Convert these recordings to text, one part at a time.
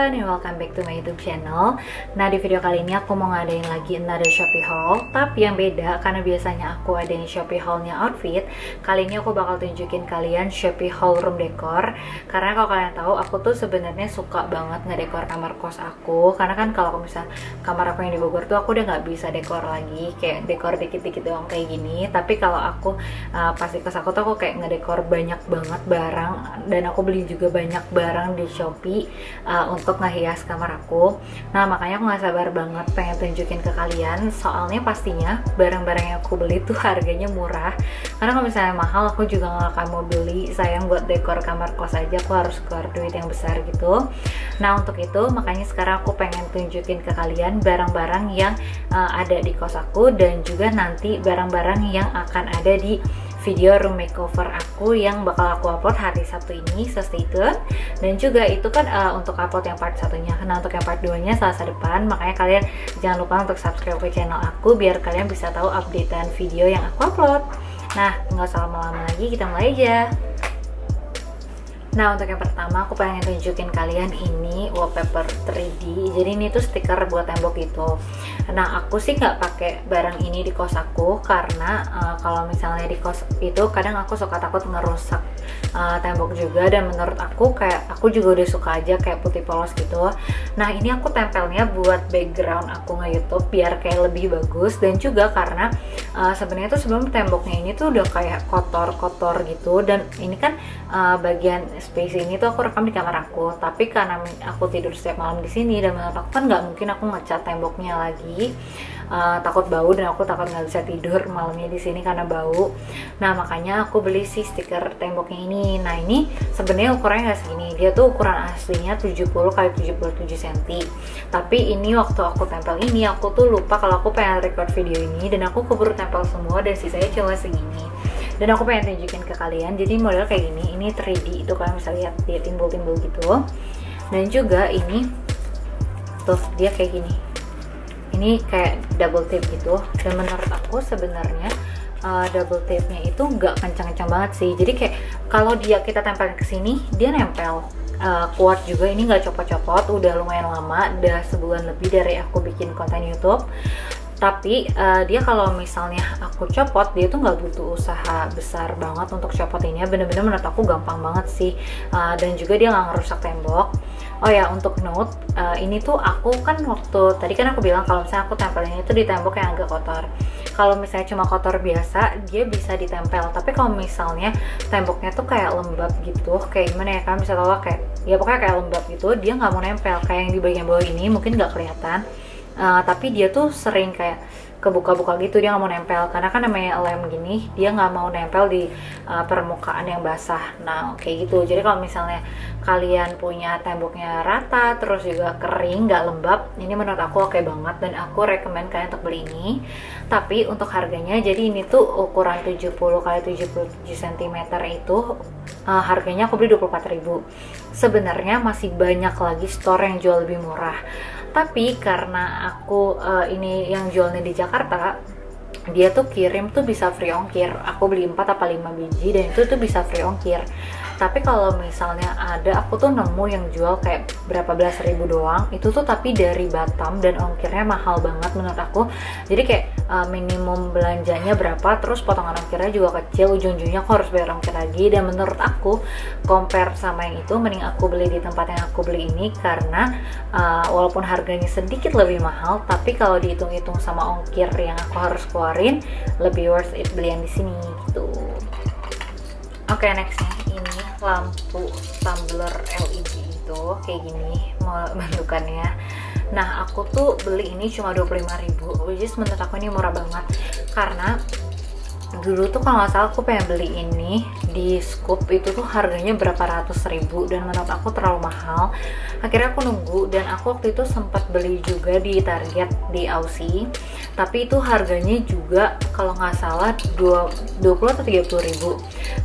everyone and welcome back to my YouTube channel. Nah, di video kali ini aku mau ngadain lagi another Shopee haul, tapi yang beda karena biasanya aku adain Shopee haulnya outfit. Kali ini aku bakal tunjukin kalian Shopee haul room decor. Karena kalau kalian tahu, aku tuh sebenarnya suka banget ngedekor kamar kos aku. Karena kan kalau misal kamar aku yang di Bogor tuh aku udah nggak bisa dekor lagi, kayak dekor dikit-dikit doang kayak gini. Tapi kalau aku pas di kos aku tuh aku kayak ngedekor banyak banget barang, dan aku beli juga banyak barang di Shopee untuk ngehias kamar aku. Nah, makanya aku gak sabar banget pengen tunjukin ke kalian, soalnya pastinya barang-barang yang aku beli tuh harganya murah. Karena kalau misalnya mahal aku juga gak akan mau beli, sayang buat dekor kamar kos aja aku harus keluar duit yang besar gitu. Nah, untuk itu makanya sekarang aku pengen tunjukin ke kalian barang-barang yang ada di kos aku, dan juga nanti barang-barang yang akan ada di video room makeover aku yang bakal aku upload hari Sabtu ini, so stay tune. Dan juga itu kan untuk upload yang part satunya. Nah, untuk yang part 2 nya Selasa depan, makanya kalian jangan lupa untuk subscribe ke channel aku biar kalian bisa tahu updatean video yang aku upload. Nah, nggak usah lama-lama lagi, kita mulai aja. Nah, untuk yang pertama aku pengen tunjukin kalian ini wallpaper 3D. Jadi ini tuh stiker buat tembok gitu. Nah, aku sih nggak pakai barang ini di kos aku karena kalau misalnya di kos itu kadang aku suka takut ngerusak tembok juga, dan menurut aku kayak aku juga udah suka aja kayak putih polos gitu. Nah, ini aku tempelnya buat background aku nge-YouTube biar kayak lebih bagus, dan juga karena sebenarnya tuh sebelum temboknya ini tuh udah kayak kotor-kotor gitu, dan ini kan bagian space ini tuh aku rekam di kamar aku, tapi karena aku tidur setiap malam di sini dan menurut aku kan nggak mungkin aku ngecat temboknya lagi, takut bau dan aku takut nggak bisa tidur malamnya di sini karena bau. Nah, makanya aku beli si stiker temboknya ini. Nah, ini sebenarnya ukurannya nggak segini, dia tuh ukuran aslinya 70 x 77 cm. Tapi ini waktu aku tempel ini aku tuh lupa kalau aku pengen record video ini, dan aku keburu tempel semua dan sisanya cuma segini. Dan aku pengen tunjukin ke kalian, jadi model kayak gini, ini 3D itu kalian bisa lihat dia timbul-timbul gitu. Dan juga ini tuh dia kayak gini, ini kayak double tape gitu. Dan menurut aku sebenarnya double tape nya itu nggak kencang-kencang banget sih, jadi kayak kalau dia kita tempelin ke sini dia nempel kuat juga. Ini nggak copot-copot, udah lumayan lama, udah sebulan lebih dari aku bikin konten YouTube. Tapi dia kalau misalnya aku copot, dia tuh nggak butuh usaha besar banget untuk copot ini, bener-bener menurut aku gampang banget sih. Dan juga dia nggak ngerusak tembok. Oh ya, untuk note, ini tuh aku kan waktu tadi kan aku bilang kalau misalnya aku tempelin itu di tembok yang agak kotor. Kalau misalnya cuma kotor biasa, dia bisa ditempel. Tapi kalau misalnya temboknya tuh kayak lembab gitu, kayak gimana ya, kan bisa tahu kayak ya pokoknya kayak lembab gitu, dia nggak mau nempel. Kayak yang di bagian bawah ini mungkin nggak kelihatan. Tapi dia tuh sering kayak kebuka-buka gitu, dia nggak mau nempel karena kan namanya lem gini, dia nggak mau nempel di permukaan yang basah. Nah, kayak gitu. Jadi kalau misalnya kalian punya temboknya rata terus juga kering nggak lembab, ini menurut aku oke banget, dan aku rekomen kalian untuk beli ini. Tapi untuk harganya, jadi ini tuh ukuran 70 x 77 cm itu harganya aku beli 24.000. Sebenarnya masih banyak lagi store yang jual lebih murah, tapi karena aku ini yang jualnya di Jakarta, dia tuh kirim tuh bisa free ongkir. Aku beli 4 apa 5 biji dan itu tuh bisa free ongkir. Tapi kalau misalnya ada, aku tuh nemu yang jual kayak berapa belas ribu doang, itu tuh tapi dari Batam, dan ongkirnya mahal banget menurut aku. Jadi kayak minimum belanjanya berapa, terus potongan ongkirnya juga kecil, ujung-ujungnya aku harus bayar ongkir lagi. Dan menurut aku compare sama yang itu, mending aku beli di tempat yang aku beli ini, karena walaupun harganya sedikit lebih mahal, tapi kalau dihitung-hitung sama ongkir yang aku harus keluarin, lebih worth it beli yang di sini gitu. Oke, nextnya ini lampu tumbler LED itu kayak gini bentukannya. Nah, aku tuh beli ini cuma 25.000, which is menurut aku ini murah banget. Karena dulu tuh kalau nggak salah aku pengen beli ini di Scoop, itu tuh harganya berapa ratus ribu, dan menurut aku terlalu mahal. Akhirnya aku nunggu, dan aku waktu itu sempat beli juga di Target di Aussie, tapi itu harganya juga kalau nggak salah 20 atau 30 ribu.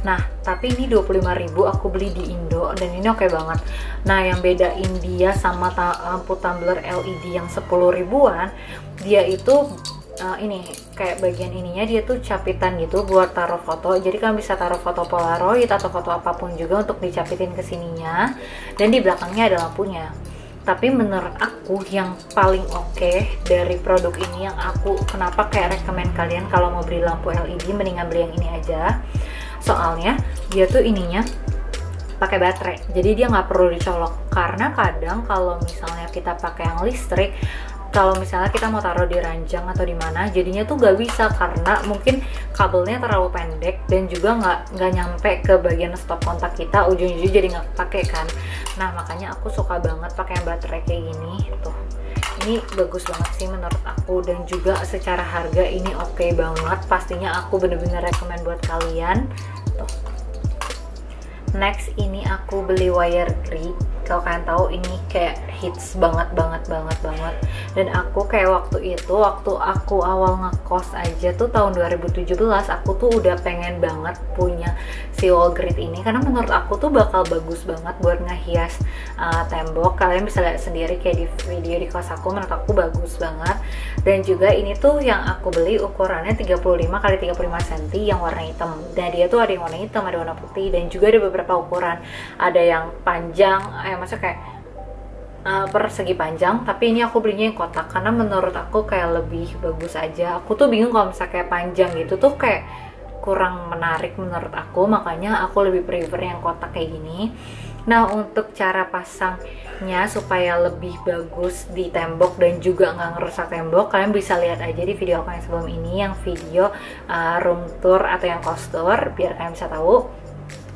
Nah, tapi ini 25.000 aku beli di Indo, dan ini oke banget. Nah, yang bedain dia sama lampu tumbler LED yang 10 ribuan, dia itu ini kayak bagian ininya dia tuh capitan gitu buat taruh foto. Jadi kalian bisa taruh foto polaroid atau foto apapun juga untuk dicapitin ke sininya, dan di belakangnya ada lampunya. Tapi menurut aku yang paling oke dari produk ini, yang aku kenapa kayak rekomen kalian kalau mau beli lampu LED mendingan beli yang ini aja. Soalnya dia tuh ininya pakai baterai, jadi dia nggak perlu dicolok. Karena kadang kalau misalnya kita pakai yang listrik, kalau misalnya kita mau taruh di ranjang atau di mana, jadinya tuh nggak bisa karena mungkin kabelnya terlalu pendek dan juga nggak nyampe ke bagian stop kontak kita, ujung-ujung jadi nggak pakai kan. Nah makanya aku suka banget pakai yang baterai kayak gini tuh. Ini bagus banget sih menurut aku, dan juga secara harga ini oke banget. Pastinya aku bener-bener rekomen buat kalian tuh. Next ini aku beli wire grid. Kalau kalian tahu ini kayak hits banget. Dan aku kayak waktu aku awal ngekos aja tuh tahun 2017, aku tuh udah pengen banget punya si wall grid ini karena menurut aku tuh bakal bagus banget buat ngehias tembok. Kalian bisa lihat sendiri kayak di video di kos aku, menurut aku bagus banget. Dan juga ini tuh yang aku beli ukurannya 35 x 35 cm yang warna hitam. Dan dia tuh ada yang warna hitam, ada warna putih, dan juga ada beberapa ukuran. Ada yang panjang, maksudnya kayak persegi panjang, tapi ini aku belinya yang kotak karena menurut aku kayak lebih bagus aja. Aku tuh bingung kalau misalnya kayak panjang gitu tuh kayak kurang menarik menurut aku, makanya aku lebih prefer yang kotak kayak gini. Nah untuk cara pasangnya supaya lebih bagus di tembok dan juga nggak ngerusak tembok, kalian bisa lihat aja di video aku yang sebelum ini, yang video room tour atau yang cost tour, biar kalian bisa tahu.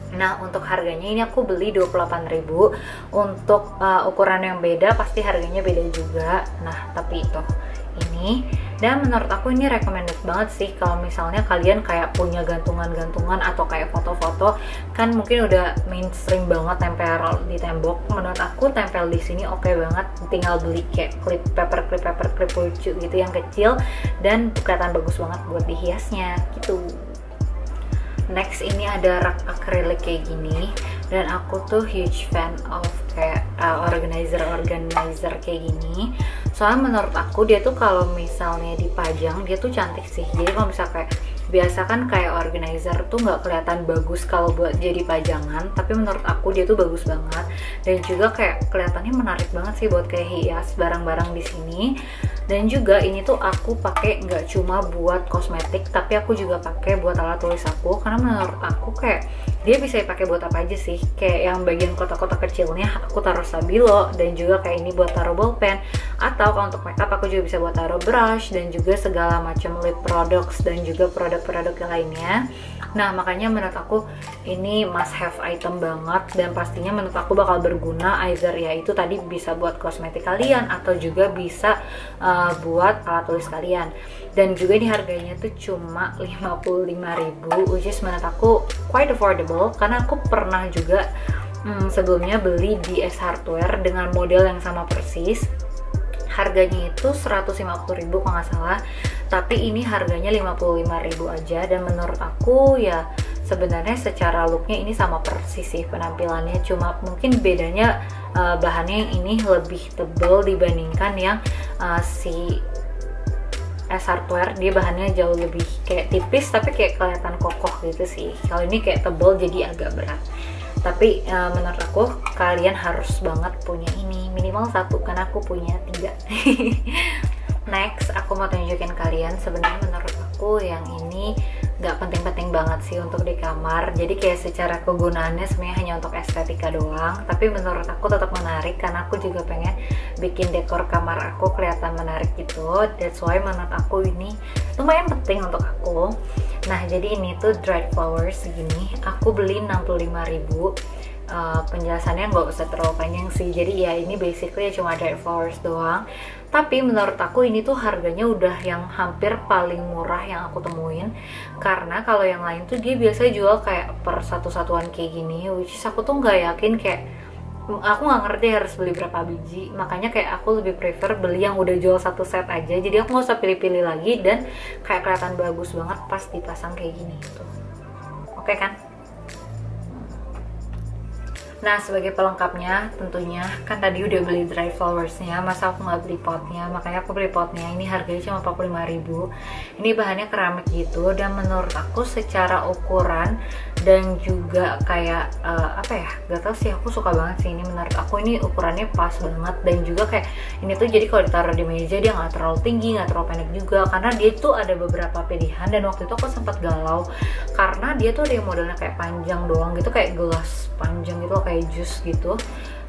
Nah untuk harganya ini aku beli 28.000. Untuk ukuran yang beda pasti harganya beda juga. Nah tapi itu ini, dan menurut aku ini recommended banget sih kalau misalnya kalian kayak punya gantungan-gantungan atau kayak foto-foto, kan mungkin udah mainstream banget tempel di tembok. Menurut aku tempel di sini oke banget. Tinggal beli kayak paper clip lucu gitu yang kecil dan kelihatan bagus banget buat dihiasnya gitu. Next ini ada rak akrilik kayak gini, dan aku tuh huge fan of kayak organizer kayak gini. Soalnya menurut aku dia tuh kalau misalnya dipajang dia tuh cantik sih. Jadi kalau misalnya kayak biasa kan kayak organizer tuh nggak kelihatan bagus kalau buat jadi pajangan, tapi menurut aku dia tuh bagus banget. Dan juga kayak kelihatannya menarik banget sih buat kayak hias barang-barang di sini. Dan juga ini tuh aku pakai nggak cuma buat kosmetik, tapi aku juga pakai buat alat tulis aku, karena menurut aku kayak dia bisa dipakai buat apa aja sih. Kayak yang bagian kotak-kotak kecilnya aku taruh stabilo, dan juga kayak ini buat taruh bolpen, atau kalau untuk makeup aku juga bisa buat taruh brush dan juga segala macam lip products dan juga produk-produk lainnya. Nah makanya menurut aku ini must have item banget, dan pastinya menurut aku bakal berguna, either ya itu tadi bisa buat kosmetik kalian atau juga bisa buat alat tulis kalian. Dan juga ini harganya tuh cuma 55.000, which is menurut aku quite affordable karena aku pernah juga sebelumnya beli di S Hardware dengan model yang sama persis. Harganya itu 150.000 kalau nggak salah, tapi ini harganya 55.000 aja. Dan menurut aku ya sebenarnya secara looknya ini sama persis sih penampilannya, cuma mungkin bedanya bahannya yang ini lebih tebal dibandingkan yang si S Hardware. Dia bahannya jauh lebih kayak tipis tapi kayak kelihatan kokoh gitu sih. Kalau ini kayak tebal jadi agak berat. Tapi menurut aku kalian harus banget punya ini, minimal 1 karena aku punya 3. Next aku mau tunjukin kalian, sebenarnya menurut aku yang ini nggak penting-penting banget sih untuk di kamar. Jadi kayak secara kegunaannya sebenarnya hanya untuk estetika doang, tapi menurut aku tetap menarik karena aku juga pengen bikin dekor kamar aku kelihatan menarik gitu. That's why menurut aku ini lumayan penting untuk aku. Nah jadi ini tuh dried flowers segini, aku beli 65.000. Penjelasannya nggak usah terlalu panjang sih, jadi ya ini basically cuma dried flowers doang. Tapi menurut aku ini tuh harganya udah yang hampir paling murah yang aku temuin, karena kalau yang lain tuh dia biasanya jual kayak per satu-satuan kayak gini, which is aku tuh nggak yakin, kayak aku nggak ngerti harus beli berapa biji. Makanya kayak aku lebih prefer beli yang udah jual satu set aja, jadi aku nggak usah pilih-pilih lagi dan kayak kelihatan bagus banget pas dipasang kayak gini tuh. Oke kan? Nah sebagai pelengkapnya tentunya kan tadi udah beli dry flowersnya, masa aku nggak beli potnya, makanya aku beli potnya. Ini harganya cuma 45.000. Ini bahannya keramik gitu, dan menurut aku secara ukuran dan juga kayak apa ya, gak tau sih, aku suka banget sih ini. Menurut aku ini ukurannya pas banget, dan juga kayak ini tuh jadi kalau ditaruh di meja dia nggak terlalu tinggi, nggak terlalu pendek juga, karena dia tuh ada beberapa pilihan. Dan waktu itu aku sempat galau karena dia tuh ada yang modelnya kayak panjang doang gitu, kayak gelas panjang gitu, kayak jus gitu,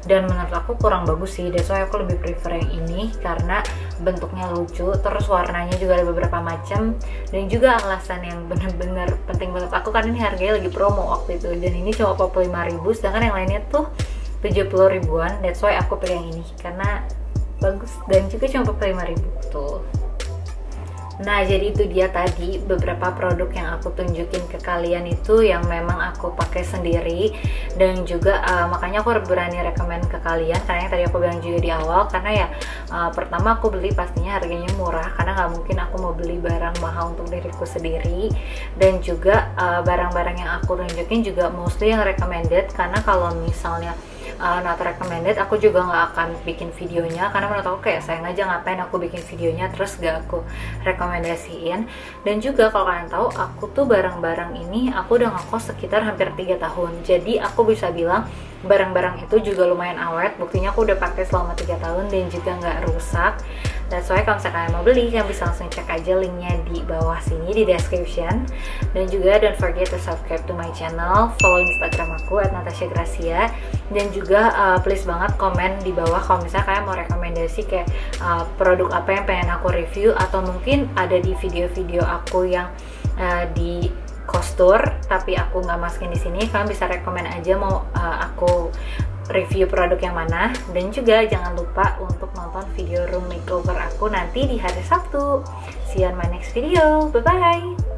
dan menurut aku kurang bagus sih. That's why aku lebih prefer yang ini karena bentuknya lucu, terus warnanya juga ada beberapa macam, dan juga alasan yang bener-bener penting menurut aku kan ini harganya lagi promo waktu itu, dan ini cuma 45.000 sedangkan yang lainnya tuh 70 ribuan. That's why aku pilih yang ini karena bagus dan juga cuma 45.000 tuh. Nah, jadi itu dia tadi beberapa produk yang aku tunjukin ke kalian itu yang memang aku pakai sendiri, dan juga makanya aku berani rekomend ke kalian karena yang tadi aku bilang juga di awal, karena ya pertama aku beli pastinya harganya murah karena nggak mungkin aku mau beli barang mahal untuk diriku sendiri, dan juga barang-barang yang aku tunjukin juga mostly yang recommended, karena kalau misalnya not recommended aku juga nggak akan bikin videonya, karena menurut aku kayak sayang aja ngapain aku bikin videonya terus gak aku rekomendasiin. Dan juga kalau kalian tahu, aku tuh barang-barang ini aku udah ngekos sekitar hampir 3 tahun, jadi aku bisa bilang barang-barang itu juga lumayan awet. Buktinya aku udah pakai selama 3 tahun dan juga nggak rusak. That's why kalau misalnya kalian mau beli, kalian bisa langsung cek aja linknya di bawah sini di description. Dan juga don't forget to subscribe to my channel, follow Instagram aku @natashagracia, dan juga please banget komen di bawah kalau misalnya kalian mau rekomendasi kayak produk apa yang pengen aku review, atau mungkin ada di video-video aku yang di kostur tapi aku nggak masukin di sini, kalian bisa rekomen aja mau aku review produk yang mana. Dan juga jangan lupa untuk nonton video room makeover aku nanti di hari Sabtu. See you on my next video, bye bye.